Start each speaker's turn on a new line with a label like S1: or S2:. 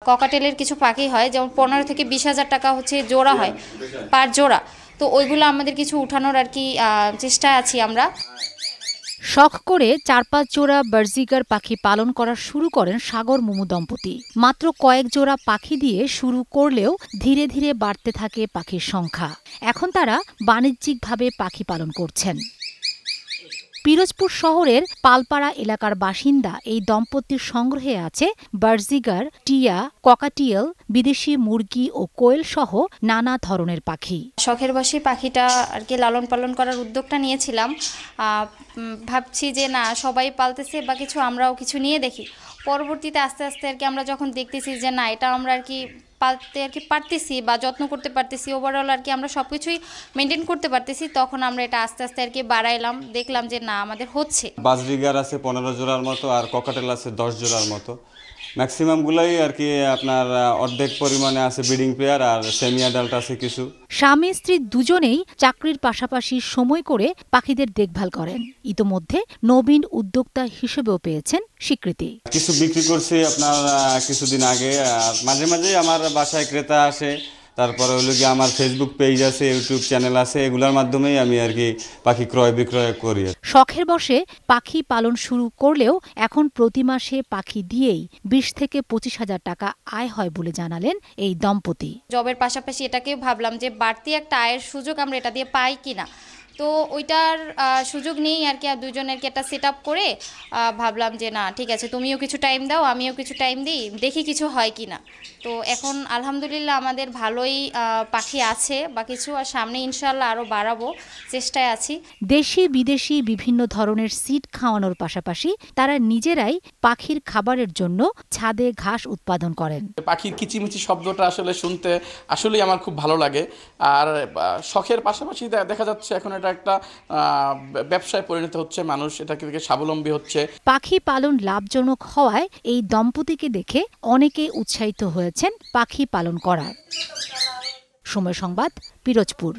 S1: ককাটেলের কিছু পাখি হয়, যেমন 15 থেকে 20,000 টাকা হচ্ছে জোড়া হয় পার জোড়া। তো ওইগুলো আমাদের কিছু উঠানোর আর কি চেষ্টা আছি আমরা।
S2: শখ করে 4-5 জোড়া বার্জিগার পাখি পালন করা শুরু করেন সাগর মুমু দম্পতি। মাত্র কয়েক জোড়া পাখি দিয়ে শুরু করলেও ধীরে ধীরে বাড়তে থাকে পাখির সংখ্যা। এখন তারা বাণিজ্যিকভাবে পাখি পালন করছেন। পিরোজপুর শহরের পালপাড়া এলাকার বাসিন্দা এই দম্পতির সংগ্রহে আছে বার্জিগার, টিয়া, ককাটিয়েল, বিদেশি মুরগি ও কোয়েল সহ নানা ধরনের পাখি।
S1: শখের বশে পাখিটা আর কি লালন পালন করার উদ্যোগটা নিয়েছিলাম। ভাবছি যে না, সবাই পালতেছে বা কিছু, আমরাও কিছু নিয়ে দেখি। পরবর্তীতে আস্তে আস্তে আর কি আমরা যখন দেখতেছি যে না, এটা আমরা আর কি পালতে আর কি পারতেছি বা যত্ন করতে পারতেছি, ওভারঅল আর কি আমরা সব কিছুই মেনটেন করতে পারতেছি, তখন আমরা এটা আস্তে আস্তে আর কি বাড়াইলাম। দেখলাম যে না, আমাদের হচ্ছে।
S3: বাজরিগার আছে 15 জোড়ার মতো, আর ককাটেল আছে 10 জোড়ার মতো। ম্যাক্সিমামগুলোই আর কি আপনার অর্ধেক পরিমাণে আছে ব্রিডিং পেয়ার, আর সেমি অ্যাডাল্ট আছে কিছু।
S2: স্বামী স্ত্রী দুজনেই চাকরির পাশাপাশি সময় করে পাখিদের দেখভাল করেন। ইতোমধ্যে নবীন উদ্যোক্তা হিসেবেও পেয়েছেন স্বীকৃতি।
S3: কিছু বিক্রি করছি আপনার কিছুদিন আগে, আর মাঝে মাঝে আমার বাসায় ক্রেতা আসে। তারপরে হলো কি আমার ফেসবুক পেজ আছে, ইউটিউব চ্যানেল আছে, এগুলোর মাধ্যমেই আমি আর কি পাখি ক্রয় বিক্রয় করি।
S2: শখের বশে পাখি পালন শুরু করলেও এখন প্রতি মাসে পাখি দিয়েই 20 থেকে 25,000 টাকা আয় হয় বলে জানালেন এই দম্পতি।
S1: জবের পাশাপাশি এটাকে ভাবলাম যে বাড়তি একটা আয়ের সুযোগ আমরা এটা দিয়ে পাই কিনা। তো ওইটার সুযোগ নেই আর কি, আর দুজনের একটা সেট আপ করে ভাবলাম যে না ঠিক আছে, তুমিও কিছু টাইম দাও, আমিও কিছু টাইম দিই, দেখি কিছু হয় কি না। তো এখন আলহামদুলিল্লাহ আমাদের ভালোই পাখি আছে বা কিছু, আর সামনে ইনশাল্লাহ আরও বাড়াবো, চেষ্টায় আছি।
S2: দেশি বিদেশি বিভিন্ন ধরনের সিড খাওয়ানোর পাশাপাশি তারা নিজেরাই পাখির খাবারের জন্য ছাদে ঘাস উৎপাদন করেন।
S4: পাখির কিচিমিচি শব্দটা আসলে শুনতে আসলেই আমার খুব ভালো লাগে। আর শখের পাশাপাশি দেখা যাচ্ছে এখন এটা একটা ব্যবসায় পরিণত হচ্ছে, মানুষ এটা থেকে স্বাবলম্বী হচ্ছে।
S2: পাখি পালন লাভজনক হওয়ায় এই দম্পতিকে দেখে অনেকেই উৎসাহিত হয়েছেন পাখি পালন করার। সময় সংবাদ, পিরোজপুর।